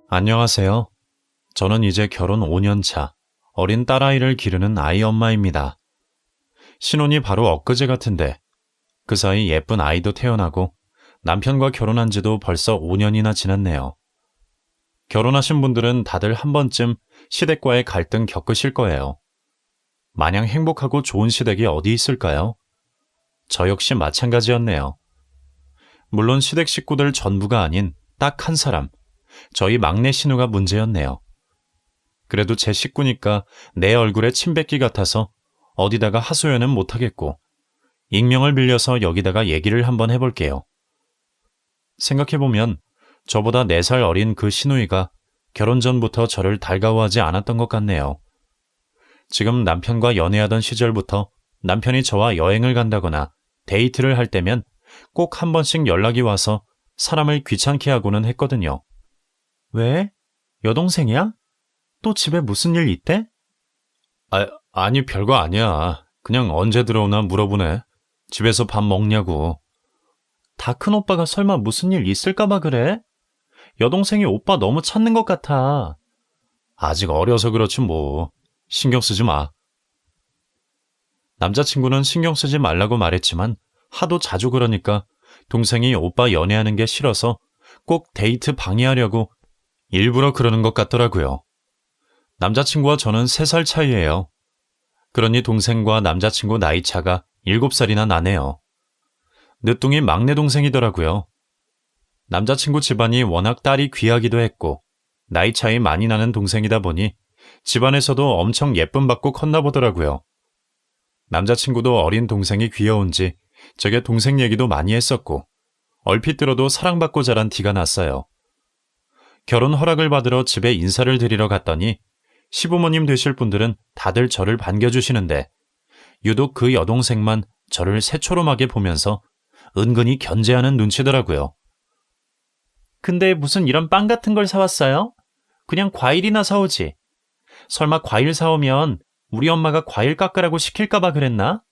안녕하세요. 저는 이제 결혼 5년 차, 어린 딸아이를 기르는 아이 엄마입니다. 신혼이 바로 엊그제 같은데, 그 사이 예쁜 아이도 태어나고 남편과 결혼한 지도 벌써 5년이나 지났네요. 결혼하신 분들은 다들 한 번쯤 시댁과의 갈등 겪으실 거예요. 마냥 행복하고 좋은 시댁이 어디 있을까요? 저 역시 마찬가지였네요. 물론 시댁 식구들 전부가 아닌 딱 한 사람, 저희 막내 신우가 문제였네요. 그래도 제 식구니까 내 얼굴에 침 뱉기 같아서 어디다가 하소연은 못하겠고, 익명을 빌려서 여기다가 얘기를 한번 해볼게요. 생각해보면 저보다 4살 어린 그 신우이가 결혼 전부터 저를 달가워하지 않았던 것 같네요. 지금 남편과 연애하던 시절부터 남편이 저와 여행을 간다거나 데이트를 할 때면 꼭 한 번씩 연락이 와서 사람을 귀찮게 하고는 했거든요. 왜? 여동생이야? 또 집에 무슨 일 있대? 아니 별거 아니야. 그냥 언제 들어오나 물어보네. 집에서 밥 먹냐고. 다 큰 오빠가 설마 무슨 일 있을까봐 그래? 여동생이 오빠 너무 찾는 것 같아. 아직 어려서 그렇지 뭐. 신경 쓰지 마. 남자친구는 신경 쓰지 말라고 말했지만 하도 자주 그러니까 동생이 오빠 연애하는 게 싫어서 꼭 데이트 방해하려고 일부러 그러는 것 같더라고요. 남자친구와 저는 3살 차이예요. 그러니 동생과 남자친구 나이 차가 7살이나 나네요. 늦둥이 막내 동생이더라고요. 남자친구 집안이 워낙 딸이 귀하기도 했고 나이 차이 많이 나는 동생이다 보니 집안에서도 엄청 예쁨 받고 컸나 보더라고요. 남자친구도 어린 동생이 귀여운지 저게 동생 얘기도 많이 했었고 얼핏 들어도 사랑받고 자란 티가 났어요. 결혼 허락을 받으러 집에 인사를 드리러 갔더니 시부모님 되실 분들은 다들 저를 반겨주시는데 유독 그 여동생만 저를 새초롬하게 보면서 은근히 견제하는 눈치더라고요. 근데 무슨 이런 빵 같은 걸 사왔어요? 그냥 과일이나 사오지. 설마 과일 사오면 우리 엄마가 과일 깎으라고 시킬까봐 그랬나?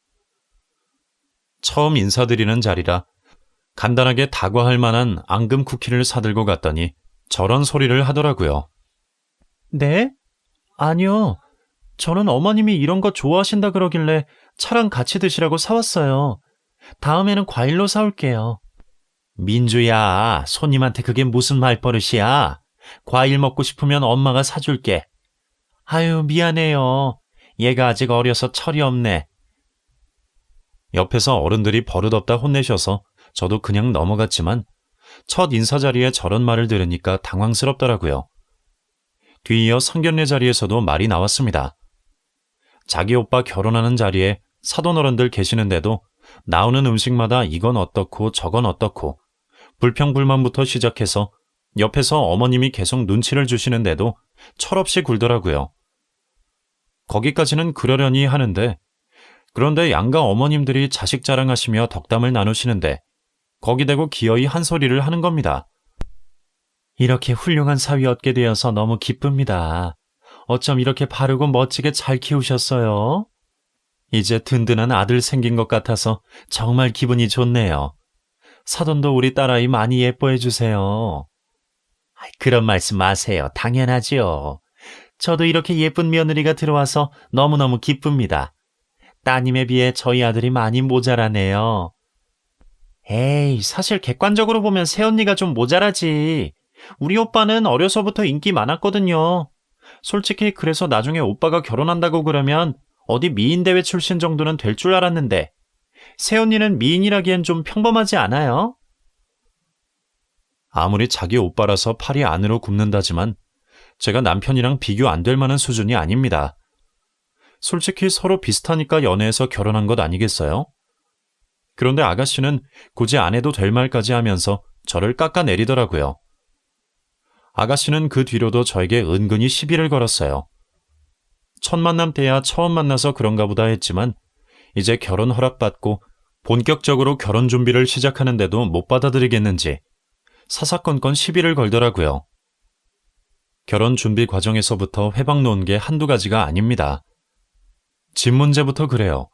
처음 인사드리는 자리라 간단하게 다과할 만한 앙금 쿠키를 사들고 갔더니 저런 소리를 하더라고요. 네? 아니요. 저는 어머님이 이런 거 좋아하신다 그러길래 차랑 같이 드시라고 사왔어요. 다음에는 과일로 사올게요. 민주야, 손님한테 그게 무슨 말버릇이야? 과일 먹고 싶으면 엄마가 사줄게. 아유, 미안해요. 얘가 아직 어려서 철이 없네. 옆에서 어른들이 버릇없다 혼내셔서 저도 그냥 넘어갔지만 첫 인사 자리에 저런 말을 들으니까 당황스럽더라고요. 뒤이어 상견례 자리에서도 말이 나왔습니다. 자기 오빠 결혼하는 자리에 사돈 어른들 계시는데도 나오는 음식마다 이건 어떻고 저건 어떻고 불평불만부터 시작해서 옆에서 어머님이 계속 눈치를 주시는데도 철없이 굴더라고요. 거기까지는 그러려니 하는데 그런데 양가 어머님들이 자식 자랑하시며 덕담을 나누시는데 거기 대고 기어이 한 소리를 하는 겁니다. 이렇게 훌륭한 사위 얻게 되어서 너무 기쁩니다. 어쩜 이렇게 바르고 멋지게 잘 키우셨어요? 이제 든든한 아들 생긴 것 같아서 정말 기분이 좋네요. 사돈도 우리 딸아이 많이 예뻐해 주세요. 그런 말씀 마세요. 당연하지요. 저도 이렇게 예쁜 며느리가 들어와서 너무너무 기쁩니다. 따님에 비해 저희 아들이 많이 모자라네요. 에이, 사실 객관적으로 보면 새언니가 좀 모자라지. 우리 오빠는 어려서부터 인기 많았거든요. 솔직히 그래서 나중에 오빠가 결혼한다고 그러면 어디 미인대회 출신 정도는 될 줄 알았는데 새언니는 미인이라기엔 좀 평범하지 않아요? 아무리 자기 오빠라서 팔이 안으로 굽는다지만 제가 남편이랑 비교 안 될 만한 수준이 아닙니다. 솔직히 서로 비슷하니까 연애해서 결혼한 것 아니겠어요? 그런데 아가씨는 굳이 안 해도 될 말까지 하면서 저를 깎아내리더라고요. 아가씨는 그 뒤로도 저에게 은근히 시비를 걸었어요. 첫 만남 때야 처음 만나서 그런가 보다 했지만 이제 결혼 허락받고 본격적으로 결혼 준비를 시작하는데도 못 받아들이겠는지 사사건건 시비를 걸더라고요. 결혼 준비 과정에서부터 회방 놓은 게 한두 가지가 아닙니다. 집 문제부터 그래요.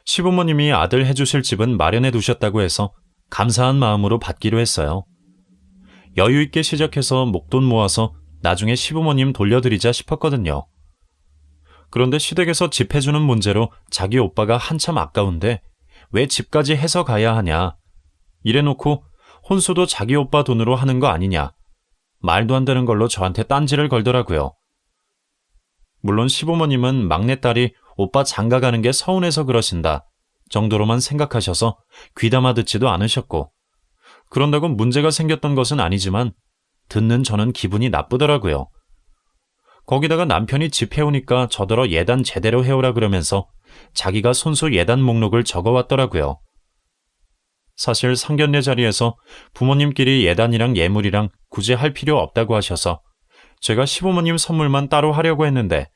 시부모님이 아들 해주실 집은 마련해 두셨다고 해서 감사한 마음으로 받기로 했어요. 여유 있게 시작해서 목돈 모아서 나중에 시부모님 돌려드리자 싶었거든요. 그런데 시댁에서 집 해주는 문제로 자기 오빠가 한참 아까운데 왜 집까지 해서 가야 하냐. 이래놓고 혼수도 자기 오빠 돈으로 하는 거 아니냐. 말도 안 되는 걸로 저한테 딴지를 걸더라고요. 물론 시부모님은 막내딸이 오빠 장가 가는 게 서운해서 그러신다 정도로만 생각하셔서 귀담아 듣지도 않으셨고, 그런다고 문제가 생겼던 것은 아니지만 듣는 저는 기분이 나쁘더라고요. 거기다가 남편이 집 해오니까 저더러 예단 제대로 해오라 그러면서 자기가 손수 예단 목록을 적어왔더라고요. 사실 상견례 자리에서 부모님끼리 예단이랑 예물이랑 굳이 할 필요 없다고 하셔서 제가 시부모님 선물만 따로 하려고 했는데,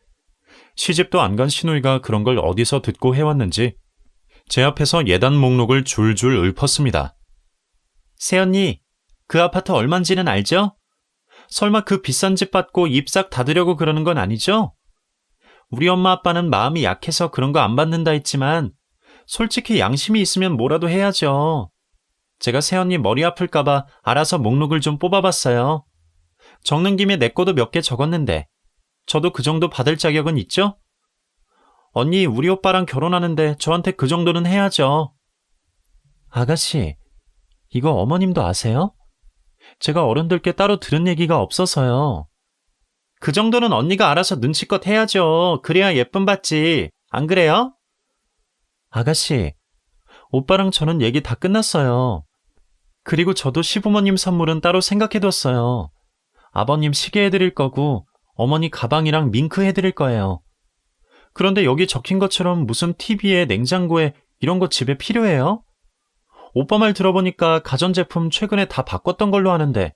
시집도 안 간 시누이가 그런 걸 어디서 듣고 해왔는지 제 앞에서 예단 목록을 줄줄 읊었습니다. 새언니, 그 아파트 얼만지는 알죠? 설마 그 비싼 집 받고 입 싹 닫으려고 그러는 건 아니죠? 우리 엄마 아빠는 마음이 약해서 그런 거 안 받는다 했지만 솔직히 양심이 있으면 뭐라도 해야죠. 제가 새언니 머리 아플까봐 알아서 목록을 좀 뽑아봤어요. 적는 김에 내 거도 몇 개 적었는데 저도 그 정도 받을 자격은 있죠? 언니, 우리 오빠랑 결혼하는데 저한테 그 정도는 해야죠. 아가씨, 이거 어머님도 아세요? 제가 어른들께 따로 들은 얘기가 없어서요. 그 정도는 언니가 알아서 눈치껏 해야죠. 그래야 예쁨 받지. 안 그래요? 아가씨, 오빠랑 저는 얘기 다 끝났어요. 그리고 저도 시부모님 선물은 따로 생각해뒀어요. 아버님 시계 해드릴 거고 어머니 가방이랑 밍크 해드릴 거예요. 그런데 여기 적힌 것처럼 무슨 TV에 냉장고에 이런 거 집에 필요해요? 오빠 말 들어보니까 가전제품 최근에 다 바꿨던 걸로 아는데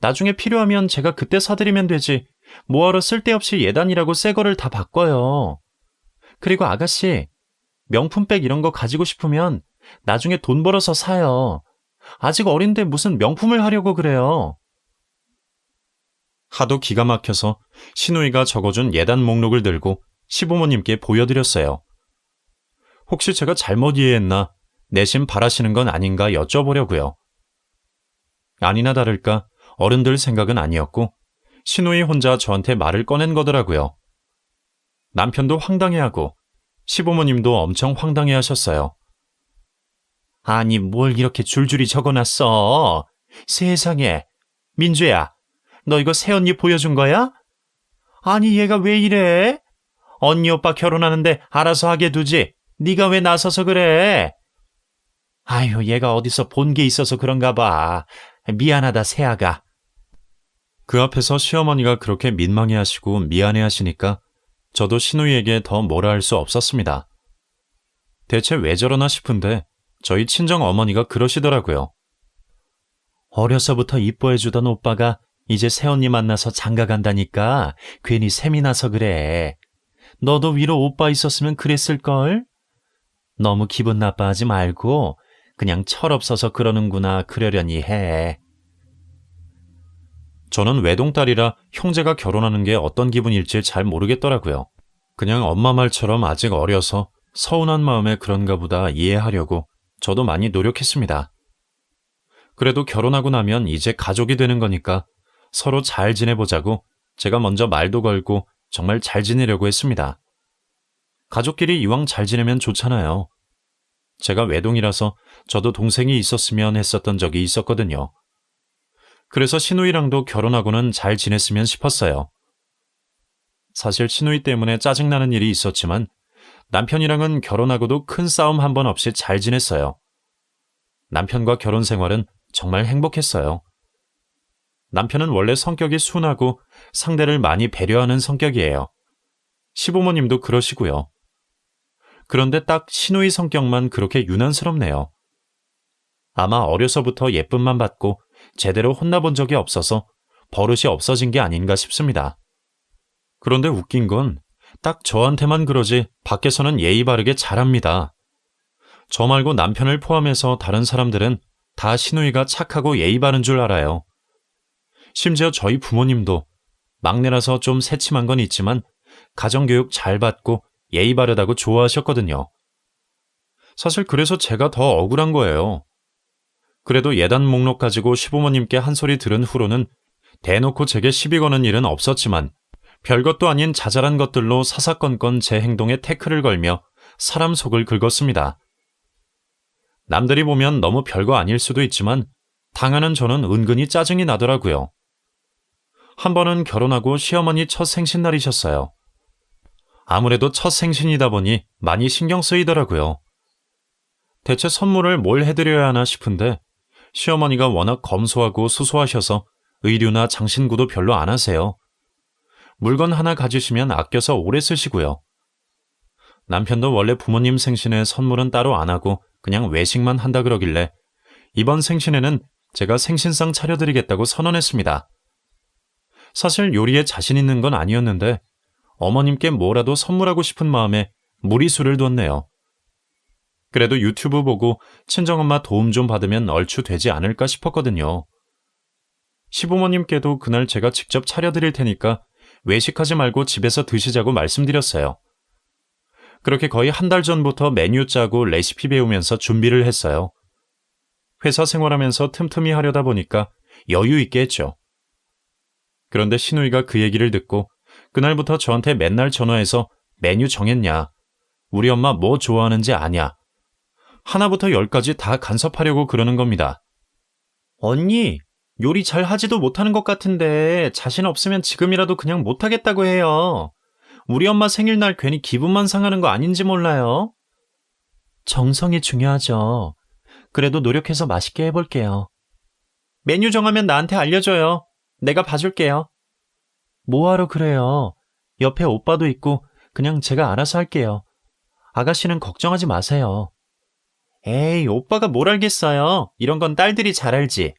나중에 필요하면 제가 그때 사드리면 되지 뭐하러 쓸데없이 예단이라고 새 거를 다 바꿔요. 그리고 아가씨, 명품백 이런 거 가지고 싶으면 나중에 돈 벌어서 사요. 아직 어린데 무슨 명품을 하려고 그래요. 하도 기가 막혀서 시누이가 적어준 예단 목록을 들고 시부모님께 보여드렸어요. 혹시 제가 잘못 이해했나, 내심 바라시는 건 아닌가 여쭤보려고요. 아니나 다를까 어른들 생각은 아니었고 시누이 혼자 저한테 말을 꺼낸 거더라고요. 남편도 황당해하고 시부모님도 엄청 황당해하셨어요. 아니, 뭘 이렇게 줄줄이 적어놨어. 세상에. 민주야, 너 이거 새언니 보여준 거야? 아니, 얘가 왜 이래? 언니 오빠 결혼하는데 알아서 하게 두지. 네가 왜 나서서 그래? 아유, 얘가 어디서 본 게 있어서 그런가 봐. 미안하다, 새아가. 그 앞에서 시어머니가 그렇게 민망해하시고 미안해하시니까 저도 시누이에게 더 뭐라 할 수 없었습니다. 대체 왜 저러나 싶은데 저희 친정 어머니가 그러시더라고요. 어려서부터 이뻐해주던 오빠가 이제 새언니 만나서 장가 간다니까 괜히 셈이 나서 그래. 너도 위로 오빠 있었으면 그랬을걸? 너무 기분 나빠하지 말고 그냥 철없어서 그러는구나 그러려니 해. 저는 외동딸이라 형제가 결혼하는 게 어떤 기분일지 잘 모르겠더라고요. 그냥 엄마 말처럼 아직 어려서 서운한 마음에 그런가 보다 이해하려고 저도 많이 노력했습니다. 그래도 결혼하고 나면 이제 가족이 되는 거니까 서로 잘 지내보자고 제가 먼저 말도 걸고 정말 잘 지내려고 했습니다. 가족끼리 이왕 잘 지내면 좋잖아요. 제가 외동이라서 저도 동생이 있었으면 했었던 적이 있었거든요. 그래서 시누이랑도 결혼하고는 잘 지냈으면 싶었어요. 사실 시누이 때문에 짜증나는 일이 있었지만 남편이랑은 결혼하고도 큰 싸움 한 번 없이 잘 지냈어요. 남편과 결혼 생활은 정말 행복했어요. 남편은 원래 성격이 순하고 상대를 많이 배려하는 성격이에요. 시부모님도 그러시고요. 그런데 딱 시누이 성격만 그렇게 유난스럽네요. 아마 어려서부터 예쁨만 받고 제대로 혼나본 적이 없어서 버릇이 없어진 게 아닌가 싶습니다. 그런데 웃긴 건 딱 저한테만 그러지 밖에서는 예의 바르게 잘합니다. 저 말고 남편을 포함해서 다른 사람들은 다 시누이가 착하고 예의 바른 줄 알아요. 심지어 저희 부모님도 막내라서 좀 새침한 건 있지만 가정교육 잘 받고 예의 바르다고 좋아하셨거든요. 사실 그래서 제가 더 억울한 거예요. 그래도 예단 목록 가지고 시부모님께 한 소리 들은 후로는 대놓고 제게 시비 거는 일은 없었지만 별것도 아닌 자잘한 것들로 사사건건 제 행동에 태클을 걸며 사람 속을 긁었습니다. 남들이 보면 너무 별거 아닐 수도 있지만 당하는 저는 은근히 짜증이 나더라고요. 한 번은 결혼하고 시어머니 첫 생신날이셨어요. 아무래도 첫 생신이다 보니 많이 신경 쓰이더라고요. 대체 선물을 뭘 해드려야 하나 싶은데 시어머니가 워낙 검소하고 수소하셔서 의류나 장신구도 별로 안 하세요. 물건 하나 가지시면 아껴서 오래 쓰시고요. 남편도 원래 부모님 생신에 선물은 따로 안 하고 그냥 외식만 한다 그러길래 이번 생신에는 제가 생신상 차려드리겠다고 선언했습니다. 사실 요리에 자신 있는 건 아니었는데 어머님께 뭐라도 선물하고 싶은 마음에 무리수를 뒀네요. 그래도 유튜브 보고 친정엄마 도움 좀 받으면 얼추 되지 않을까 싶었거든요. 시부모님께도 그날 제가 직접 차려드릴 테니까 외식하지 말고 집에서 드시자고 말씀드렸어요. 그렇게 거의 한 달 전부터 메뉴 짜고 레시피 배우면서 준비를 했어요. 회사 생활하면서 틈틈이 하려다 보니까 여유 있게 했죠. 그런데 시누이가 그 얘기를 듣고 그날부터 저한테 맨날 전화해서 메뉴 정했냐? 우리 엄마 뭐 좋아하는지 아냐? 하나부터 열까지 다 간섭하려고 그러는 겁니다. 언니, 요리 잘 하지도 못하는 것 같은데 자신 없으면 지금이라도 그냥 못하겠다고 해요. 우리 엄마 생일날 괜히 기분만 상하는 거 아닌지 몰라요. 정성이 중요하죠. 그래도 노력해서 맛있게 해볼게요. 메뉴 정하면 나한테 알려줘요. 내가 봐줄게요. 뭐하러 그래요? 옆에 오빠도 있고 그냥 제가 알아서 할게요. 아가씨는 걱정하지 마세요. 에이, 오빠가 뭘 알겠어요. 이런 건 딸들이 잘 알지.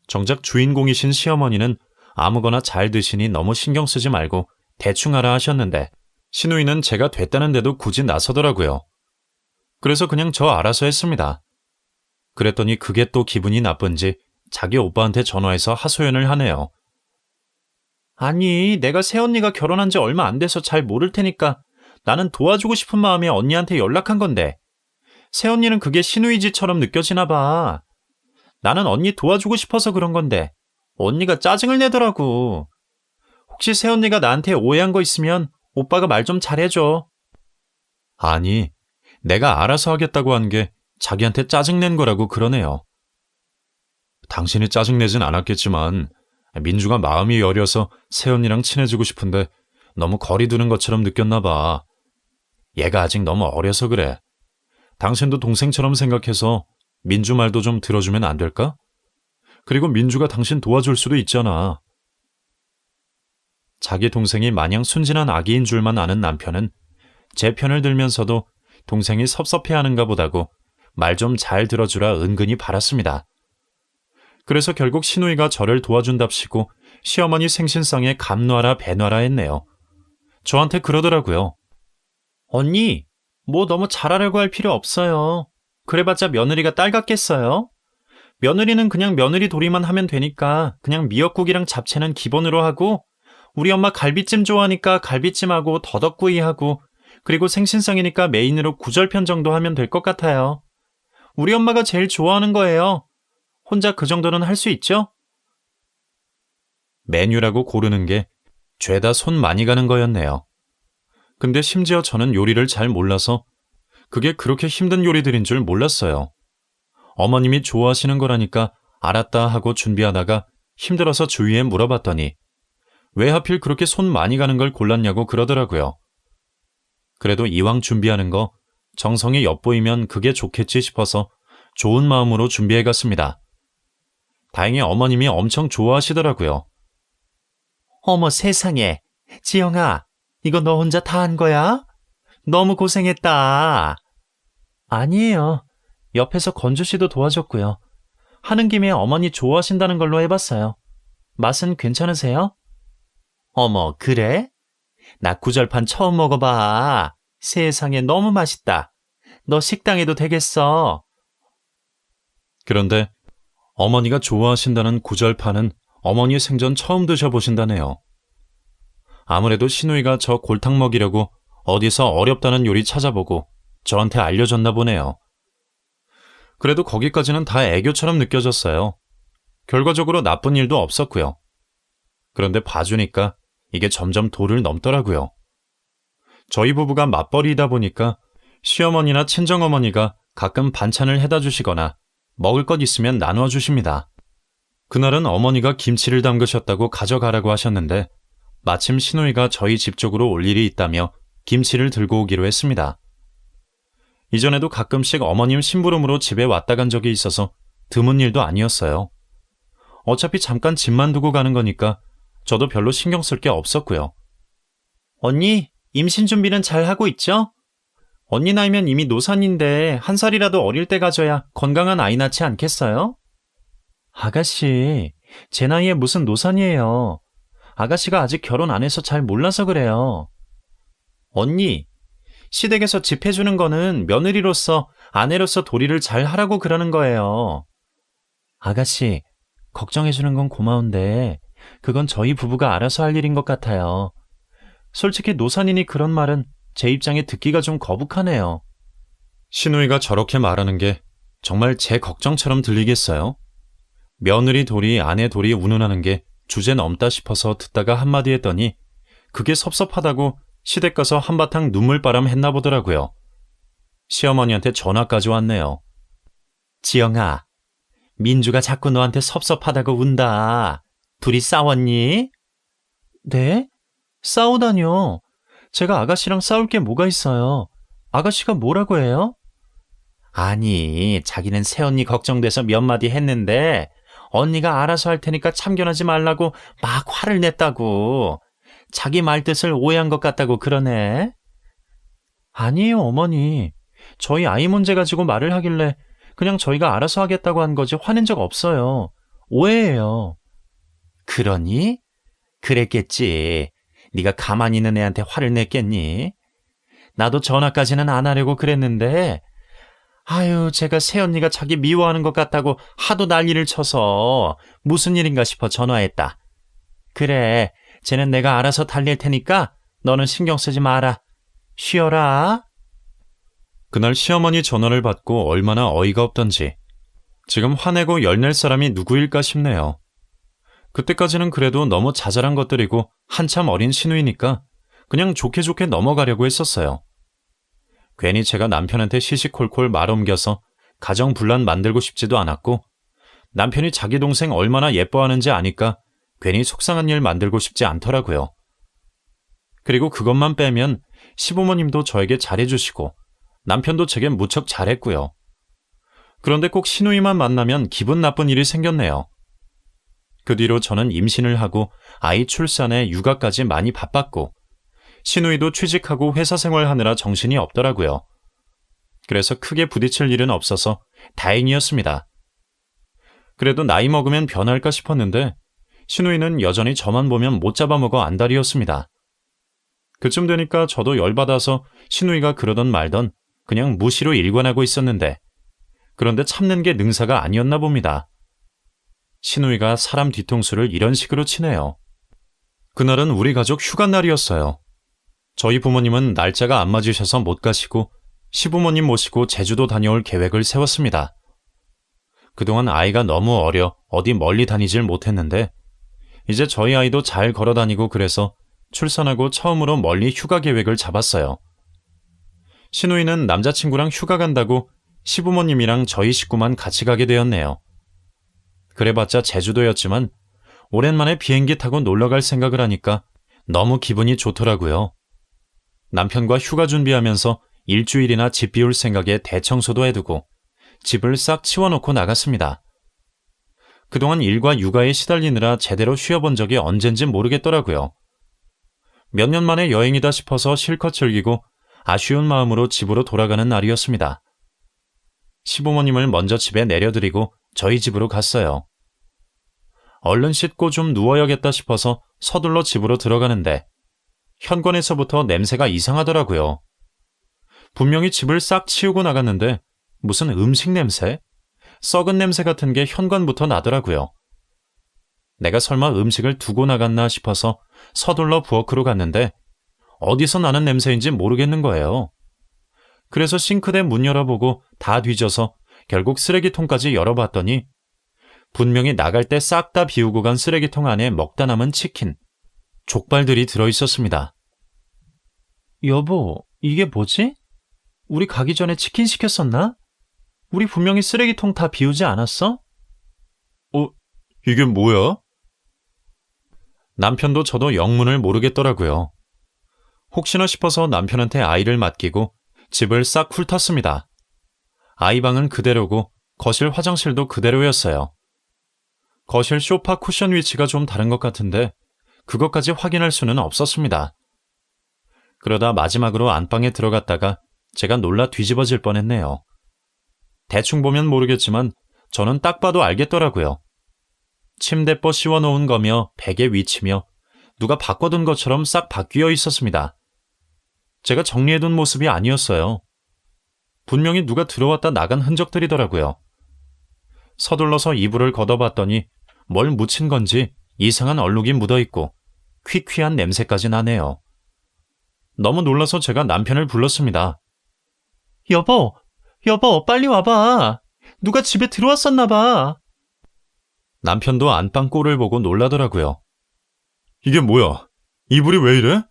정작 주인공이신 시어머니는 아무거나 잘 드시니 너무 신경 쓰지 말고 대충 하라 하셨는데 시누이는 제가 됐다는데도 굳이 나서더라고요. 그래서 그냥 저 알아서 했습니다. 그랬더니 그게 또 기분이 나쁜지 자기 오빠한테 전화해서 하소연을 하네요. 아니, 내가 새언니가 결혼한 지 얼마 안 돼서 잘 모를 테니까 나는 도와주고 싶은 마음에 언니한테 연락한 건데 새언니는 그게 시누이지처럼 느껴지나 봐. 나는 언니 도와주고 싶어서 그런 건데 언니가 짜증을 내더라고. 혹시 새언니가 나한테 오해한 거 있으면 오빠가 말 좀 잘해줘. 아니, 내가 알아서 하겠다고 한 게 자기한테 짜증낸 거라고 그러네요. 당신이 짜증내진 않았겠지만 민주가 마음이 여려서 새언니랑 친해지고 싶은데 너무 거리 두는 것처럼 느꼈나 봐. 얘가 아직 너무 어려서 그래. 당신도 동생처럼 생각해서 민주 말도 좀 들어주면 안 될까? 그리고 민주가 당신 도와줄 수도 있잖아. 자기 동생이 마냥 순진한 아기인 줄만 아는 남편은 제 편을 들면서도 동생이 섭섭해하는가 보다고 말 좀 잘 들어주라 은근히 바랐습니다. 그래서 결국 시누이가 저를 도와준답시고 시어머니 생신상에 감 놔라 배 놔라 했네요. 저한테 그러더라고요. 언니, 뭐 너무 잘하려고 할 필요 없어요. 그래봤자 며느리가 딸 같겠어요? 며느리는 그냥 며느리 도리만 하면 되니까 그냥 미역국이랑 잡채는 기본으로 하고 우리 엄마 갈비찜 좋아하니까 갈비찜하고 더덕구이하고 그리고 생신상이니까 메인으로 구절편 정도 하면 될 것 같아요. 우리 엄마가 제일 좋아하는 거예요. 혼자 그 정도는 할 수 있죠? 메뉴라고 고르는 게 죄다 손 많이 가는 거였네요. 근데 심지어 저는 요리를 잘 몰라서 그게 그렇게 힘든 요리들인 줄 몰랐어요. 어머님이 좋아하시는 거라니까 알았다 하고 준비하다가 힘들어서 주위에 물어봤더니 왜 하필 그렇게 손 많이 가는 걸 골랐냐고 그러더라고요. 그래도 이왕 준비하는 거 정성이 엿보이면 그게 좋겠지 싶어서 좋은 마음으로 준비해 갔습니다. 다행히 어머님이 엄청 좋아하시더라고요. 어머 세상에, 지영아, 이거 너 혼자 다 한 거야? 너무 고생했다. 아니에요. 옆에서 건주 씨도 도와줬고요. 하는 김에 어머니 좋아하신다는 걸로 해봤어요. 맛은 괜찮으세요? 어머, 그래? 낙구절판 처음 먹어봐. 세상에 너무 맛있다. 너 식당에도 되겠어. 그런데 어머니가 좋아하신다는 구절판은 어머니 생전 처음 드셔보신다네요. 아무래도 시누이가 저 골탕 먹이려고 어디서 어렵다는 요리 찾아보고 저한테 알려줬나 보네요. 그래도 거기까지는 다 애교처럼 느껴졌어요. 결과적으로 나쁜 일도 없었고요. 그런데 봐주니까 이게 점점 도를 넘더라고요. 저희 부부가 맞벌이이다 보니까 시어머니나 친정어머니가 가끔 반찬을 해다 주시거나 먹을 것 있으면 나누어 주십니다. 그날은 어머니가 김치를 담그셨다고 가져가라고 하셨는데 마침 시누이가 저희 집 쪽으로 올 일이 있다며 김치를 들고 오기로 했습니다. 이전에도 가끔씩 어머님 심부름으로 집에 왔다 간 적이 있어서 드문 일도 아니었어요. 어차피 잠깐 집만 두고 가는 거니까 저도 별로 신경 쓸 게 없었고요. 언니, 임신 준비는 잘 하고 있죠? 언니 나이면 이미 노산인데 한 살이라도 어릴 때 가져야 건강한 아이 낳지 않겠어요? 아가씨, 제 나이에 무슨 노산이에요. 아가씨가 아직 결혼 안 해서 잘 몰라서 그래요. 언니, 시댁에서 집 해주는 거는 며느리로서, 아내로서 도리를 잘 하라고 그러는 거예요. 아가씨, 걱정해주는 건 고마운데 그건 저희 부부가 알아서 할 일인 것 같아요. 솔직히 노산이니 그런 말은 제 입장에 듣기가 좀 거북하네요. 시누이가 저렇게 말하는 게 정말 제 걱정처럼 들리겠어요? 며느리 도리, 아내 도리 운운하는 게 주제 넘다 싶어서 듣다가 한마디 했더니 그게 섭섭하다고 시댁 가서 한바탕 눈물바람 했나 보더라고요. 시어머니한테 전화까지 왔네요. 지영아, 민주가 자꾸 너한테 섭섭하다고 운다. 둘이 싸웠니? 네? 싸우다뇨. 제가 아가씨랑 싸울 게 뭐가 있어요. 아가씨가 뭐라고 해요? 아니, 자기는 새언니 걱정돼서 몇 마디 했는데 언니가 알아서 할 테니까 참견하지 말라고 막 화를 냈다고. 자기 말뜻을 오해한 것 같다고 그러네. 아니에요, 어머니. 저희 아이 문제 가지고 말을 하길래 그냥 저희가 알아서 하겠다고 한 거지 화낸 적 없어요. 오해예요. 그러니? 그랬겠지. 네가 가만히 있는 애한테 화를 냈겠니? 나도 전화까지는 안 하려고 그랬는데 아유, 제가 새언니가 자기 미워하는 것 같다고 하도 난리를 쳐서 무슨 일인가 싶어 전화했다. 그래, 쟤는 내가 알아서 달랠 테니까 너는 신경 쓰지 마라. 쉬어라. 그날 시어머니 전화를 받고 얼마나 어이가 없던지 지금 화내고 열낼 사람이 누구일까 싶네요. 그때까지는 그래도 너무 자잘한 것들이고 한참 어린 시누이니까 그냥 좋게 좋게 넘어가려고 했었어요. 괜히 제가 남편한테 시시콜콜 말 옮겨서 가정 분란 만들고 싶지도 않았고 남편이 자기 동생 얼마나 예뻐하는지 아니까 괜히 속상한 일 만들고 싶지 않더라고요. 그리고 그것만 빼면 시부모님도 저에게 잘해주시고 남편도 제게 무척 잘했고요. 그런데 꼭 시누이만 만나면 기분 나쁜 일이 생겼네요. 그 뒤로 저는 임신을 하고 아이 출산에 육아까지 많이 바빴고 시누이도 취직하고 회사 생활하느라 정신이 없더라고요. 그래서 크게 부딪힐 일은 없어서 다행이었습니다. 그래도 나이 먹으면 변할까 싶었는데 시누이는 여전히 저만 보면 못 잡아먹어 안달이었습니다. 그쯤 되니까 저도 열받아서 시누이가 그러던 말던 그냥 무시로 일관하고 있었는데 그런데 참는 게 능사가 아니었나 봅니다. 시누이가 사람 뒤통수를 이런 식으로 치네요. 그날은 우리 가족 휴가날이었어요. 저희 부모님은 날짜가 안 맞으셔서 못 가시고 시부모님 모시고 제주도 다녀올 계획을 세웠습니다. 그동안 아이가 너무 어려 어디 멀리 다니질 못했는데 이제 저희 아이도 잘 걸어 다니고 그래서 출산하고 처음으로 멀리 휴가 계획을 잡았어요. 시누이는 남자친구랑 휴가 간다고 시부모님이랑 저희 식구만 같이 가게 되었네요. 그래봤자 제주도였지만 오랜만에 비행기 타고 놀러갈 생각을 하니까 너무 기분이 좋더라고요. 남편과 휴가 준비하면서 일주일이나 집 비울 생각에 대청소도 해두고 집을 싹 치워놓고 나갔습니다. 그동안 일과 육아에 시달리느라 제대로 쉬어본 적이 언젠진 모르겠더라고요. 몇 년 만에 여행이다 싶어서 실컷 즐기고 아쉬운 마음으로 집으로 돌아가는 날이었습니다. 시부모님을 먼저 집에 내려드리고 저희 집으로 갔어요. 얼른 씻고 좀 누워야겠다 싶어서 서둘러 집으로 들어가는데 현관에서부터 냄새가 이상하더라고요. 분명히 집을 싹 치우고 나갔는데 무슨 음식 냄새? 썩은 냄새 같은 게 현관부터 나더라고요. 내가 설마 음식을 두고 나갔나 싶어서 서둘러 부엌으로 갔는데 어디서 나는 냄새인지 모르겠는 거예요. 그래서 싱크대 문 열어보고 다 뒤져서 결국 쓰레기통까지 열어봤더니 분명히 나갈 때 싹 다 비우고 간 쓰레기통 안에 먹다 남은 치킨, 족발들이 들어있었습니다. 여보, 이게 뭐지? 우리 가기 전에 치킨 시켰었나? 우리 분명히 쓰레기통 다 비우지 않았어? 이게 뭐야? 남편도 저도 영문을 모르겠더라고요. 혹시나 싶어서 남편한테 아이를 맡기고 집을 싹 훑었습니다. 아이 방은 그대로고 거실 화장실도 그대로였어요. 거실 소파 쿠션 위치가 좀 다른 것 같은데 그것까지 확인할 수는 없었습니다. 그러다 마지막으로 안방에 들어갔다가 제가 놀라 뒤집어질 뻔했네요. 대충 보면 모르겠지만 저는 딱 봐도 알겠더라고요. 침대퍼 씌워놓은 거며 베개 위치며 누가 바꿔둔 것처럼 싹 바뀌어 있었습니다. 제가 정리해둔 모습이 아니었어요. 분명히 누가 들어왔다 나간 흔적들이더라고요. 서둘러서 이불을 걷어봤더니 뭘 묻힌 건지 이상한 얼룩이 묻어있고 퀴퀴한 냄새까지 나네요. 너무 놀라서 제가 남편을 불렀습니다. 여보, 빨리 와봐. 누가 집에 들어왔었나 봐. 남편도 안방 꼴을 보고 놀라더라고요. 이게 뭐야? 이불이 왜 이래?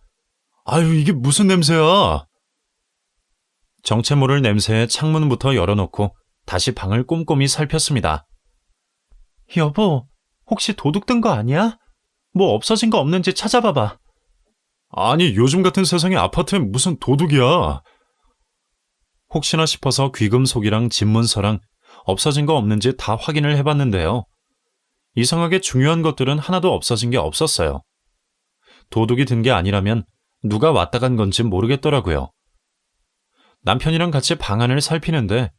아유, 이게 무슨 냄새야? 정체 모를 냄새에 창문부터 열어놓고 다시 방을 꼼꼼히 살폈습니다. 여보, 혹시 도둑 든 거 아니야? 뭐 없어진 거 없는지 찾아봐봐. 아니, 요즘 같은 세상에 아파트에 무슨 도둑이야? 혹시나 싶어서 귀금속이랑 집문서랑 없어진 거 없는지 다 확인을 해봤는데요. 이상하게 중요한 것들은 하나도 없어진 게 없었어요. 도둑이 든 게 아니라면 누가 왔다 간 건지 모르겠더라고요. 남편이랑 같이 방 안을 살피는데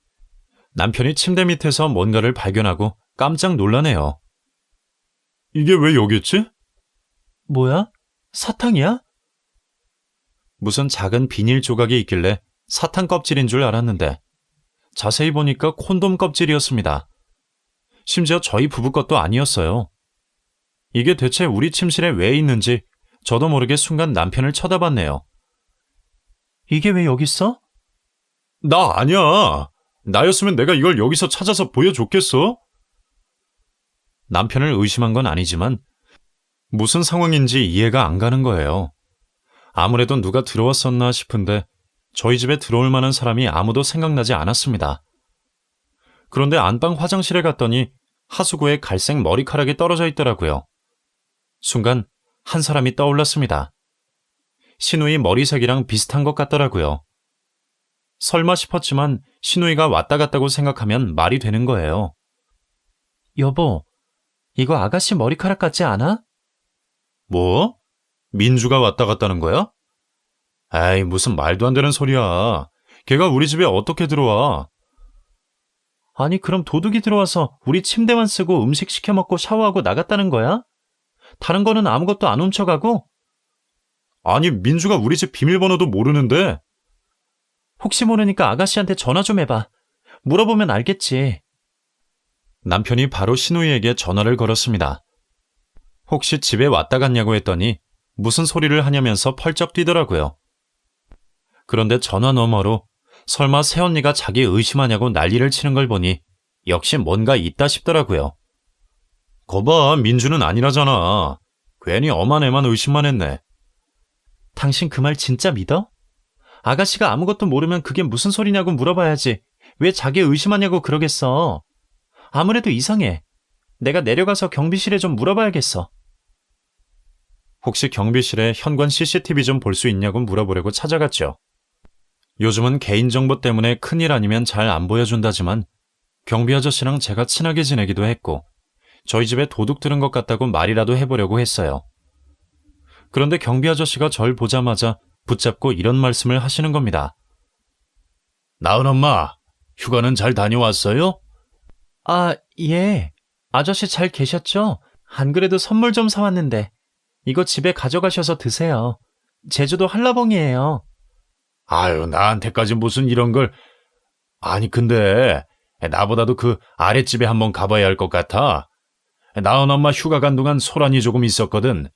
남편이 침대 밑에서 뭔가를 발견하고 깜짝 놀라네요. 이게 왜 여기 있지? 뭐야? 사탕이야? 무슨 작은 비닐 조각이 있길래 사탕 껍질인 줄 알았는데 자세히 보니까 콘돔 껍질이었습니다. 심지어 저희 부부 것도 아니었어요. 이게 대체 우리 침실에 왜 있는지 저도 모르게 순간 남편을 쳐다봤네요. 이게 왜 여기 있어? 나 아니야. 나였으면 내가 이걸 여기서 찾아서 보여줬겠어? 남편을 의심한 건 아니지만 무슨 상황인지 이해가 안 가는 거예요. 아무래도 누가 들어왔었나 싶은데 저희 집에 들어올 만한 사람이 아무도 생각나지 않았습니다. 그런데 안방 화장실에 갔더니 하수구에 갈색 머리카락이 떨어져 있더라고요. 순간 한 사람이 떠올랐습니다. 신우이 머리색이랑 비슷한 것 같더라고요. 설마 싶었지만 신우이가 왔다 갔다고 생각하면 말이 되는 거예요. 여보, 이거 아가씨 머리카락 같지 않아? 뭐? 민주가 왔다 갔다는 거야? 에이, 무슨 말도 안 되는 소리야. 걔가 우리 집에 어떻게 들어와? 아니, 그럼 도둑이 들어와서 우리 침대만 쓰고 음식 시켜 먹고 샤워하고 나갔다는 거야? 다른 거는 아무것도 안 훔쳐가고? 아니, 민주가 우리 집 비밀번호도 모르는데. 혹시 모르니까 아가씨한테 전화 좀 해봐. 물어보면 알겠지. 남편이 바로 신우이에게 전화를 걸었습니다. 혹시 집에 왔다 갔냐고 했더니 무슨 소리를 하냐면서 펄쩍 뛰더라고요. 그런데 전화 너머로 설마 새언니가 자기 의심하냐고 난리를 치는 걸 보니 역시 뭔가 있다 싶더라고요. 거봐, 민주는 아니라잖아. 괜히 엄한 애만 의심만 했네. 당신 그 말 진짜 믿어? 아가씨가 아무것도 모르면 그게 무슨 소리냐고 물어봐야지. 왜 자기 의심하냐고 그러겠어. 아무래도 이상해. 내가 내려가서 경비실에 좀 물어봐야겠어. 혹시 경비실에 현관 CCTV 좀 볼 수 있냐고 물어보려고 찾아갔죠. 요즘은 개인정보 때문에 큰일 아니면 잘 안 보여준다지만 경비 아저씨랑 제가 친하게 지내기도 했고 저희 집에 도둑 들은 것 같다고 말이라도 해보려고 했어요. 그런데 경비 아저씨가 절 보자마자 붙잡고 이런 말씀을 하시는 겁니다. 나은 엄마, 휴가는 잘 다녀왔어요? 아, 예. 아저씨 잘 계셨죠? 안 그래도 선물 좀 사왔는데 이거 집에 가져가셔서 드세요. 제주도 한라봉이에요. 아유, 나한테까지 무슨 이런 걸. 아니, 근데 나보다도 그 아랫집에 한번 가봐야 할 것 같아. 나은 엄마 휴가 간 동안 소란이 조금 있었거든.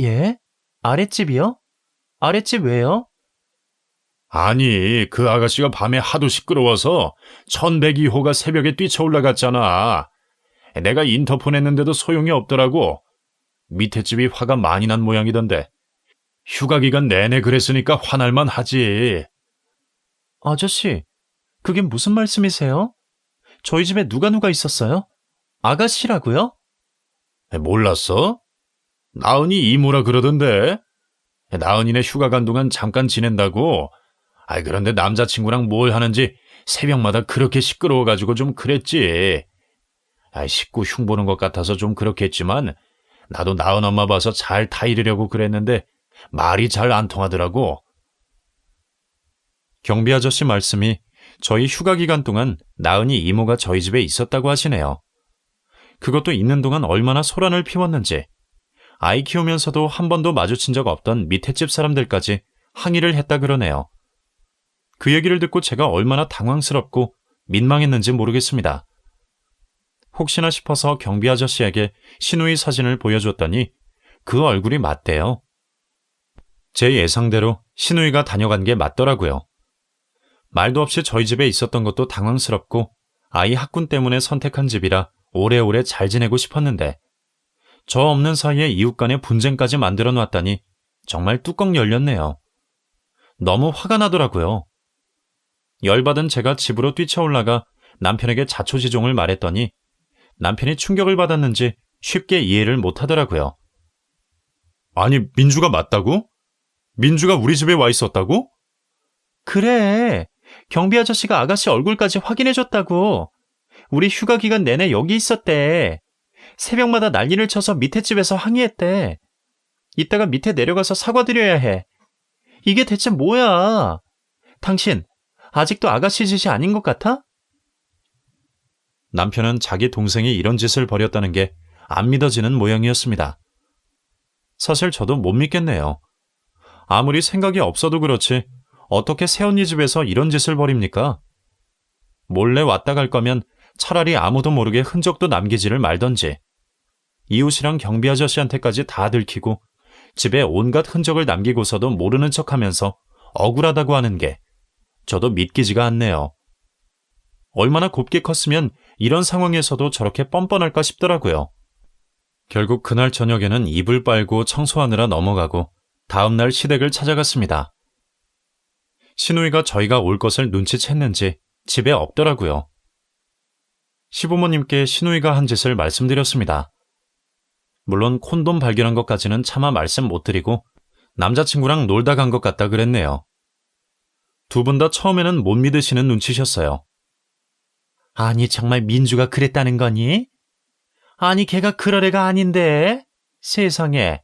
예? 아랫집이요? 아랫집 왜요? 아니, 그 아가씨가 밤에 하도 시끄러워서 1102호가 새벽에 뛰쳐올라갔잖아. 내가 인터폰 했는데도 소용이 없더라고. 밑에 집이 화가 많이 난 모양이던데. 휴가 기간 내내 그랬으니까 화날만 하지. 아저씨, 그게 무슨 말씀이세요? 저희 집에 누가 있었어요? 아가씨라고요? 몰랐어? 나은이 이모라 그러던데. 나은이네 휴가 간 동안 잠깐 지낸다고. 그런데 남자친구랑 뭘 하는지 새벽마다 그렇게 시끄러워가지고 좀 그랬지. 식구 흉보는 것 같아서 좀 그렇겠지만 나도 나은 엄마 봐서 잘 타이르려고 그랬는데 말이 잘 안 통하더라고. 경비 아저씨 말씀이 저희 휴가 기간 동안 나은이 이모가 저희 집에 있었다고 하시네요. 그것도 있는 동안 얼마나 소란을 피웠는지, 아이 키우면서도 한 번도 마주친 적 없던 밑에 집 사람들까지 항의를 했다 그러네요. 그 얘기를 듣고 제가 얼마나 당황스럽고 민망했는지 모르겠습니다. 혹시나 싶어서 경비 아저씨에게 시누이 사진을 보여줬더니 그 얼굴이 맞대요. 제 예상대로 시누이가 다녀간 게 맞더라고요. 말도 없이 저희 집에 있었던 것도 당황스럽고 아이 학군 때문에 선택한 집이라 오래오래 잘 지내고 싶었는데 저 없는 사이에 이웃 간의 분쟁까지 만들어 놨다니 정말 뚜껑 열렸네요. 너무 화가 나더라고요. 열받은 제가 집으로 뛰쳐올라가 남편에게 자초지종을 말했더니 남편이 충격을 받았는지 쉽게 이해를 못하더라고요. 아니, 민주가 맞다고? 민주가 우리 집에 와 있었다고? 그래, 경비 아저씨가 아가씨 얼굴까지 확인해줬다고. 우리 휴가 기간 내내 여기 있었대. 새벽마다 난리를 쳐서 밑에 집에서 항의했대. 이따가 밑에 내려가서 사과드려야 해. 이게 대체 뭐야? 당신, 아직도 아가씨 짓이 아닌 것 같아? 남편은 자기 동생이 이런 짓을 벌였다는 게 안 믿어지는 모양이었습니다. 사실 저도 못 믿겠네요. 아무리 생각이 없어도 그렇지 어떻게 새언니 집에서 이런 짓을 벌입니까? 몰래 왔다 갈 거면 차라리 아무도 모르게 흔적도 남기지를 말던지, 이웃이랑 경비 아저씨한테까지 다 들키고 집에 온갖 흔적을 남기고서도 모르는 척하면서 억울하다고 하는 게 저도 믿기지가 않네요. 얼마나 곱게 컸으면 이런 상황에서도 저렇게 뻔뻔할까 싶더라고요. 결국 그날 저녁에는 이불 빨고 청소하느라 넘어가고 다음날 시댁을 찾아갔습니다. 시누이가 저희가 올 것을 눈치챘는지 집에 없더라고요. 시부모님께 시누이가 한 짓을 말씀드렸습니다. 물론 콘돔 발견한 것까지는 차마 말씀 못 드리고 남자친구랑 놀다 간 것 같다 그랬네요. 두 분 다 처음에는 못 믿으시는 눈치셨어요. 아니, 정말 민주가 그랬다는 거니? 아니, 걔가 그럴 애가 아닌데. 세상에.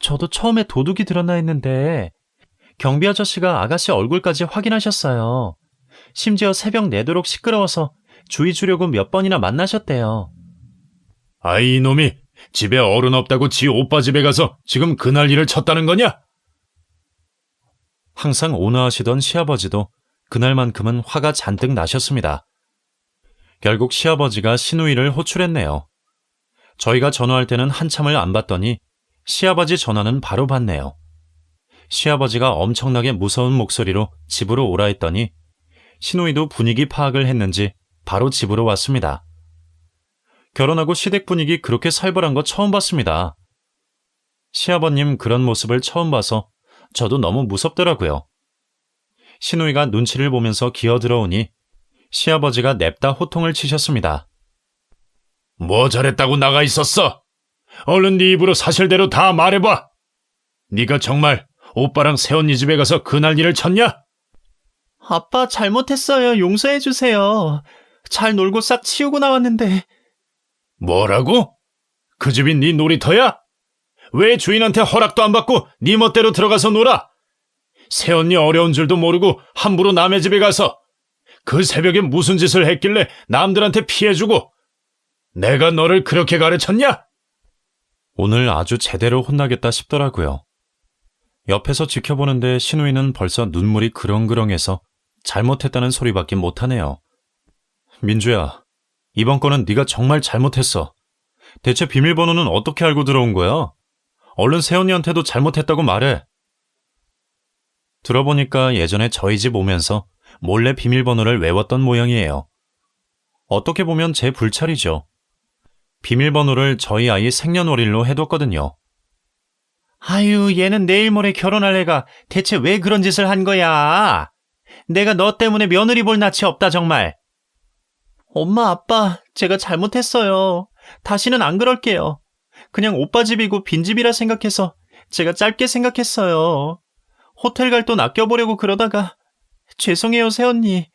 저도 처음에 도둑이 들었나 했는데 경비 아저씨가 아가씨 얼굴까지 확인하셨어요. 심지어 새벽 내도록 시끄러워서 주의 주려고 몇 번이나 만나셨대요. 아이, 이놈이 집에 어른 없다고 지 오빠 집에 가서 지금 그날 일을 쳤다는 거냐? 항상 온화하시던 시아버지도 그날만큼은 화가 잔뜩 나셨습니다. 결국 시아버지가 시누이를 호출했네요. 저희가 전화할 때는 한참을 안 받더니 시아버지 전화는 바로 받네요. 시아버지가 엄청나게 무서운 목소리로 집으로 오라 했더니 시누이도 분위기 파악을 했는지 바로 집으로 왔습니다. 결혼하고 시댁 분위기 그렇게 살벌한 거 처음 봤습니다. 시아버님 그런 모습을 처음 봐서 저도 너무 무섭더라고요. 시누이가 눈치를 보면서 기어들어오니 시아버지가 냅다 호통을 치셨습니다. 뭐 잘했다고 나가 있었어? 얼른 네 입으로 사실대로 다 말해봐. 네가 정말 오빠랑 새언니 집에 가서 그날 일을 쳤냐? 아빠 잘못했어요. 용서해주세요. 잘 놀고 싹 치우고 나왔는데. 뭐라고? 그 집이 네 놀이터야? 왜 주인한테 허락도 안 받고 네 멋대로 들어가서 놀아? 새언니 어려운 줄도 모르고 함부로 남의 집에 가서 그 새벽에 무슨 짓을 했길래 남들한테 피해주고 내가 너를 그렇게 가르쳤냐? 오늘 아주 제대로 혼나겠다 싶더라고요. 옆에서 지켜보는데 시누이는 벌써 눈물이 그렁그렁해서 잘못했다는 소리밖에 못하네요. 민주야, 이번 건은 네가 정말 잘못했어. 대체 비밀번호는 어떻게 알고 들어온 거야? 얼른 새언니한테도 잘못했다고 말해. 들어보니까 예전에 저희 집 오면서 몰래 비밀번호를 외웠던 모양이에요. 어떻게 보면 제 불찰이죠. 비밀번호를 저희 아이 생년월일로 해뒀거든요. 아유, 얘는 내일 모레 결혼할 애가 대체 왜 그런 짓을 한 거야? 내가 너 때문에 며느리 볼 낯이 없다, 정말. 엄마, 아빠, 제가 잘못했어요. 다시는 안 그럴게요. 그냥 오빠 집이고 빈집이라 생각해서 제가 짧게 생각했어요. 호텔 갈 돈 아껴보려고 그러다가 죄송해요, 새언니.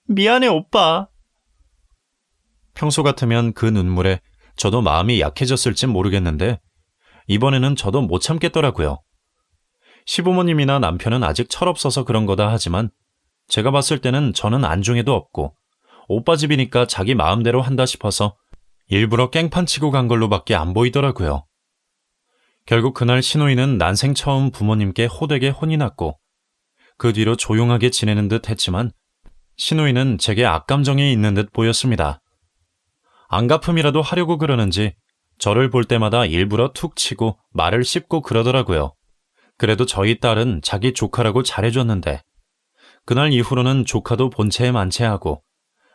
미안해, 오빠. 평소 같으면 그 눈물에 저도 마음이 약해졌을진 모르겠는데 이번에는 저도 못 참겠더라고요. 시부모님이나 남편은 아직 철없어서 그런 거다 하지만 제가 봤을 때는 저는 안중에도 없고 오빠 집이니까 자기 마음대로 한다 싶어서 일부러 깽판 치고 간 걸로밖에 안 보이더라고요. 결국 그날 신우이는 난생 처음 부모님께 호되게 혼이 났고 그 뒤로 조용하게 지내는 듯 했지만 신우이는 제게 악감정이 있는 듯 보였습니다. 안갚음이라도 하려고 그러는지 저를 볼 때마다 일부러 툭 치고 말을 씹고 그러더라고요. 그래도 저희 딸은 자기 조카라고 잘해줬는데 그날 이후로는 조카도 본체에 만체하고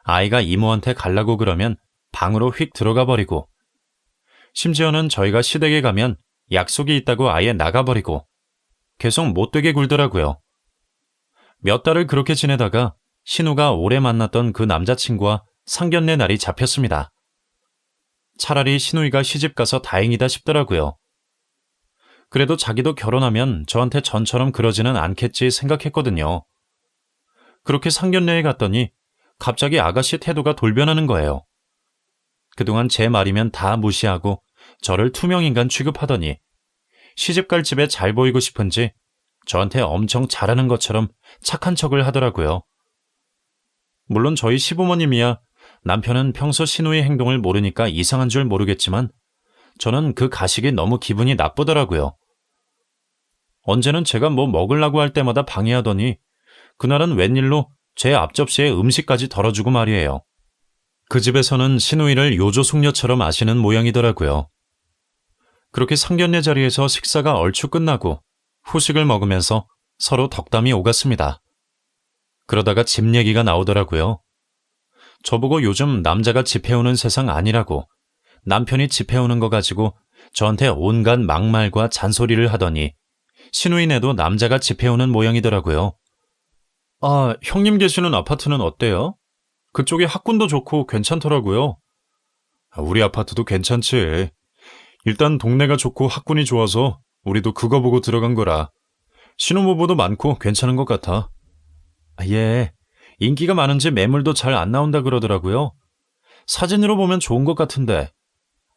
아이가 이모한테 갈라고 그러면 방으로 휙 들어가 버리고 심지어는 저희가 시댁에 가면 약속이 있다고 아예 나가버리고 계속 못되게 굴더라고요. 몇 달을 그렇게 지내다가 신우가 오래 만났던 그 남자친구와 상견례 날이 잡혔습니다. 차라리 신우이가 시집가서 다행이다 싶더라고요. 그래도 자기도 결혼하면 저한테 전처럼 그러지는 않겠지 생각했거든요. 그렇게 상견례에 갔더니 갑자기 아가씨 태도가 돌변하는 거예요. 그동안 제 말이면 다 무시하고 저를 투명인간 취급하더니 시집갈 집에 잘 보이고 싶은지 저한테 엄청 잘하는 것처럼 착한 척을 하더라고요. 물론 저희 시부모님이야 남편은 평소 신우의 행동을 모르니까 이상한 줄 모르겠지만 저는 그 가식이 너무 기분이 나쁘더라고요. 언제는 제가 뭐 먹으려고 할 때마다 방해하더니 그날은 웬일로 제 앞접시에 음식까지 덜어주고 말이에요. 그 집에서는 신우이를 요조숙녀처럼 아시는 모양이더라고요. 그렇게 상견례 자리에서 식사가 얼추 끝나고 후식을 먹으면서 서로 덕담이 오갔습니다. 그러다가 집 얘기가 나오더라고요. 저보고 요즘 남자가 집 해오는 세상 아니라고 남편이 집 해오는 거 가지고 저한테 온갖 막말과 잔소리를 하더니 신우이네도 남자가 집 해오는 모양이더라고요. 아, 형님 계시는 아파트는 어때요? 그쪽에 학군도 좋고 괜찮더라고요. 우리 아파트도 괜찮지. 일단 동네가 좋고 학군이 좋아서 우리도 그거 보고 들어간 거라. 신혼부부도 많고 괜찮은 것 같아. 예, 인기가 많은지 매물도 잘 안 나온다 그러더라고요. 사진으로 보면 좋은 것 같은데.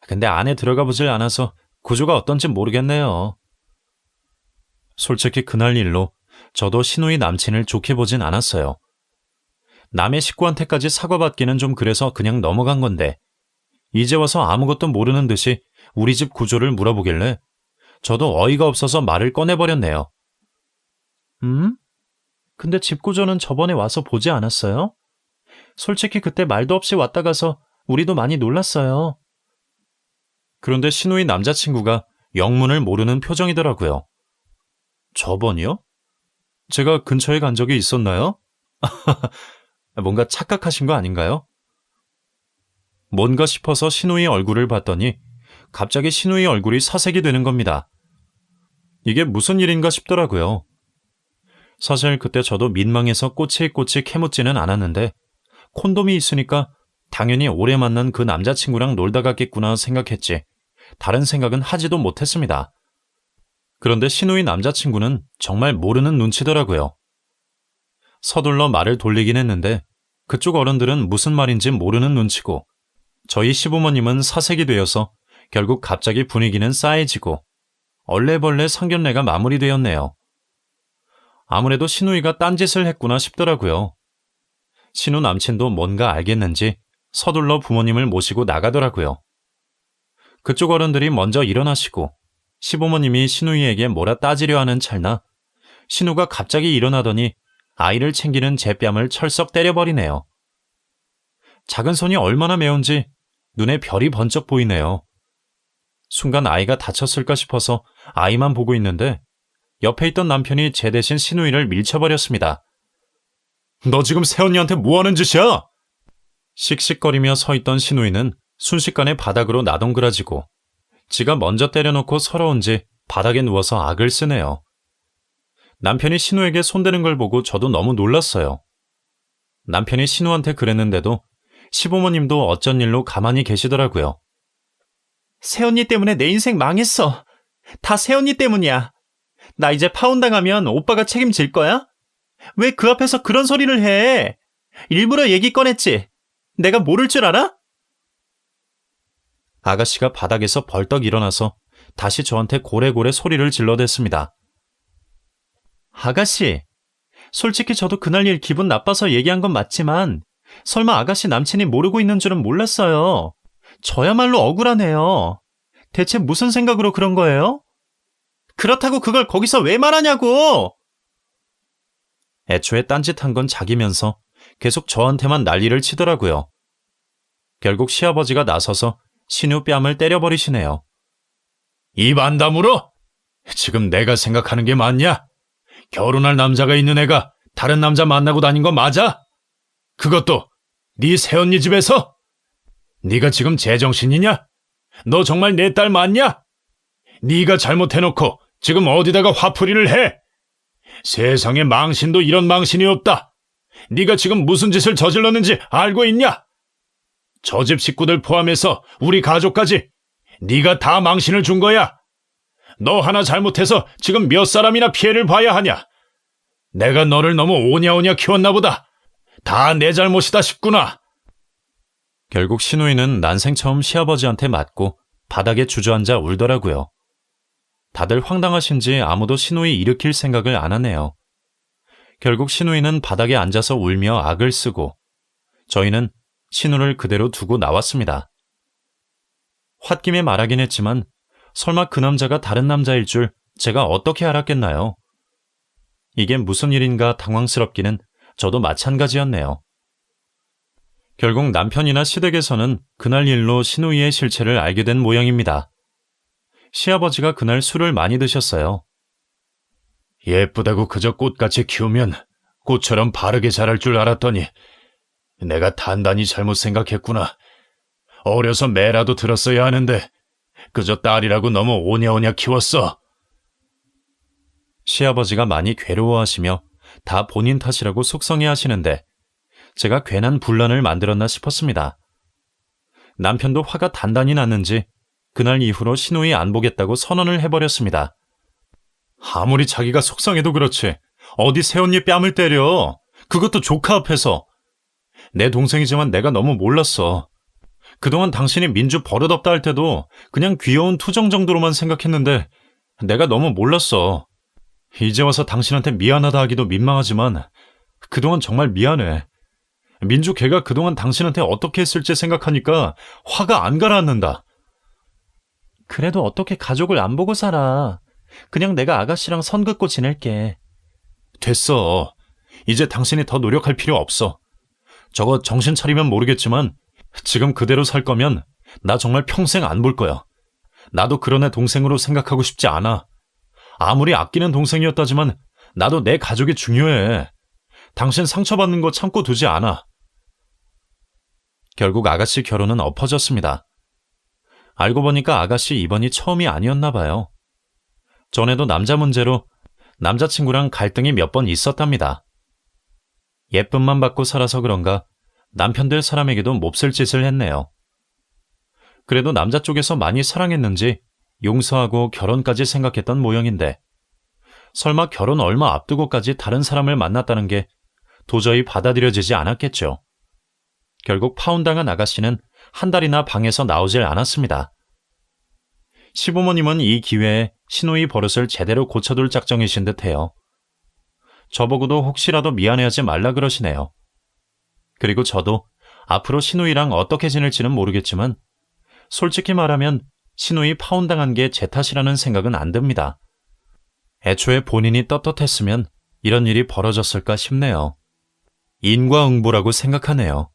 근데 안에 들어가 보질 않아서 구조가 어떤지 모르겠네요. 솔직히 그날 일로 저도 신우이 남친을 좋게 보진 않았어요. 남의 식구한테까지 사과받기는 좀 그래서 그냥 넘어간 건데 이제 와서 아무것도 모르는 듯이 우리 집 구조를 물어보길래 저도 어이가 없어서 말을 꺼내버렸네요. 근데 집 구조는 저번에 와서 보지 않았어요? 솔직히 그때 말도 없이 왔다 가서 우리도 많이 놀랐어요. 그런데 신우이 남자친구가 영문을 모르는 표정이더라고요. 저번이요? 제가 근처에 간 적이 있었나요? 뭔가 착각하신 거 아닌가요? 뭔가 싶어서 신우이 얼굴을 봤더니 갑자기 신우이 얼굴이 사색이 되는 겁니다. 이게 무슨 일인가 싶더라고요. 사실 그때 저도 민망해서 꼬치꼬치 캐묻지는 않았는데 콘돔이 있으니까 당연히 오래 만난 그 남자친구랑 놀다 갔겠구나 생각했지 다른 생각은 하지도 못했습니다. 그런데 신우이 남자친구는 정말 모르는 눈치더라고요. 서둘러 말을 돌리긴 했는데 그쪽 어른들은 무슨 말인지 모르는 눈치고 저희 시부모님은 사색이 되어서 결국 갑자기 분위기는 싸해지고 얼레벌레 상견례가 마무리되었네요. 아무래도 신우이가 딴짓을 했구나 싶더라고요. 신우 남친도 뭔가 알겠는지 서둘러 부모님을 모시고 나가더라고요. 그쪽 어른들이 먼저 일어나시고 시부모님이 신우이에게 뭐라 따지려 하는 찰나 신우가 갑자기 일어나더니 아이를 챙기는 제 뺨을 철썩 때려버리네요. 작은 손이 얼마나 매운지 눈에 별이 번쩍 보이네요. 순간 아이가 다쳤을까 싶어서 아이만 보고 있는데 옆에 있던 남편이 제 대신 신우이를 밀쳐버렸습니다. 너 지금 새언니한테 뭐 하는 짓이야? 씩씩거리며 서 있던 신우이는 순식간에 바닥으로 나동그라지고 지가 먼저 때려놓고 서러운지 바닥에 누워서 악을 쓰네요. 남편이 신우에게 손대는 걸 보고 저도 너무 놀랐어요. 남편이 신우한테 그랬는데도 시부모님도 어쩐 일로 가만히 계시더라고요. 새언니 때문에 내 인생 망했어. 다 새언니 때문이야. 나 이제 파혼당하면 오빠가 책임질 거야? 왜 그 앞에서 그런 소리를 해? 일부러 얘기 꺼냈지. 내가 모를 줄 알아? 아가씨가 바닥에서 벌떡 일어나서 다시 저한테 고래고래 소리를 질러댔습니다. 아가씨, 솔직히 저도 그날 일 기분 나빠서 얘기한 건 맞지만 설마 아가씨 남친이 모르고 있는 줄은 몰랐어요. 저야말로 억울하네요. 대체 무슨 생각으로 그런 거예요? 그렇다고 그걸 거기서 왜 말하냐고! 애초에 딴짓한 건 자기면서 계속 저한테만 난리를 치더라고요. 결국 시아버지가 나서서 신우 뺨을 때려버리시네요. 입 안 다물어? 지금 내가 생각하는 게 맞냐? 결혼할 남자가 있는 애가 다른 남자 만나고 다닌 거 맞아? 그것도 네 새언니 집에서? 네가 지금 제정신이냐? 너 정말 내 딸 맞냐? 네가 잘못해놓고 지금 어디다가 화풀이를 해? 세상에 망신도 이런 망신이 없다. 네가 지금 무슨 짓을 저질렀는지 알고 있냐? 저 집 식구들 포함해서 우리 가족까지 네가 다 망신을 준 거야. 너 하나 잘못해서 지금 몇 사람이나 피해를 봐야 하냐? 내가 너를 너무 오냐오냐 키웠나 보다. 다 내 잘못이다 싶구나. 결국 신우이는 난생 처음 시아버지한테 맞고 바닥에 주저앉아 울더라고요. 다들 황당하신지 아무도 신우이 일으킬 생각을 안 하네요. 결국 신우이는 바닥에 앉아서 울며 악을 쓰고 저희는 신우를 그대로 두고 나왔습니다. 홧김에 말하긴 했지만 설마 그 남자가 다른 남자일 줄 제가 어떻게 알았겠나요? 이게 무슨 일인가 당황스럽기는 저도 마찬가지였네요. 결국 남편이나 시댁에서는 그날 일로 신우이의 실체를 알게 된 모양입니다. 시아버지가 그날 술을 많이 드셨어요. 예쁘다고 그저 꽃같이 키우면 꽃처럼 바르게 자랄 줄 알았더니 내가 단단히 잘못 생각했구나. 어려서 매라도 들었어야 하는데 그저 딸이라고 너무 오냐오냐 키웠어. 시아버지가 많이 괴로워하시며 다 본인 탓이라고 속성해하시는데 제가 괜한 분란을 만들었나 싶었습니다. 남편도 화가 단단히 났는지 그날 이후로 신우이 안 보겠다고 선언을 해버렸습니다. 아무리 자기가 속상해도 그렇지 어디 새언니 뺨을 때려. 그것도 조카 앞에서. 내 동생이지만 내가 너무 몰랐어. 그동안 당신이 민주 버릇없다 할 때도 그냥 귀여운 투정 정도로만 생각했는데 내가 너무 몰랐어. 이제 와서 당신한테 미안하다 하기도 민망하지만 그동안 정말 미안해. 민주 걔가 그동안 당신한테 어떻게 했을지 생각하니까 화가 안 가라앉는다. 그래도 어떻게 가족을 안 보고 살아. 그냥 내가 아가씨랑 선 긋고 지낼게. 됐어. 이제 당신이 더 노력할 필요 없어. 저거 정신 차리면 모르겠지만 지금 그대로 살 거면 나 정말 평생 안 볼 거야. 나도 그런 애 동생으로 생각하고 싶지 않아. 아무리 아끼는 동생이었다지만 나도 내 가족이 중요해. 당신 상처받는 거 참고 두지 않아. 결국 아가씨 결혼은 엎어졌습니다. 알고 보니까 아가씨 입원이 처음이 아니었나 봐요. 전에도 남자 문제로 남자친구랑 갈등이 몇 번 있었답니다. 예쁨만 받고 살아서 그런가 남편 될 사람에게도 몹쓸 짓을 했네요. 그래도 남자 쪽에서 많이 사랑했는지 용서하고 결혼까지 생각했던 모양인데 설마 결혼 얼마 앞두고까지 다른 사람을 만났다는 게 도저히 받아들여지지 않았겠죠. 결국 파혼당한 아가씨는 한 달이나 방에서 나오질 않았습니다. 시부모님은 이 기회에 신우이 버릇을 제대로 고쳐둘 작정이신 듯해요. 저보고도 혹시라도 미안해하지 말라 그러시네요. 그리고 저도 앞으로 신우이랑 어떻게 지낼지는 모르겠지만 솔직히 말하면 신우이 파혼당한 게 제 탓이라는 생각은 안 듭니다. 애초에 본인이 떳떳했으면 이런 일이 벌어졌을까 싶네요. 인과응보라고 생각하네요.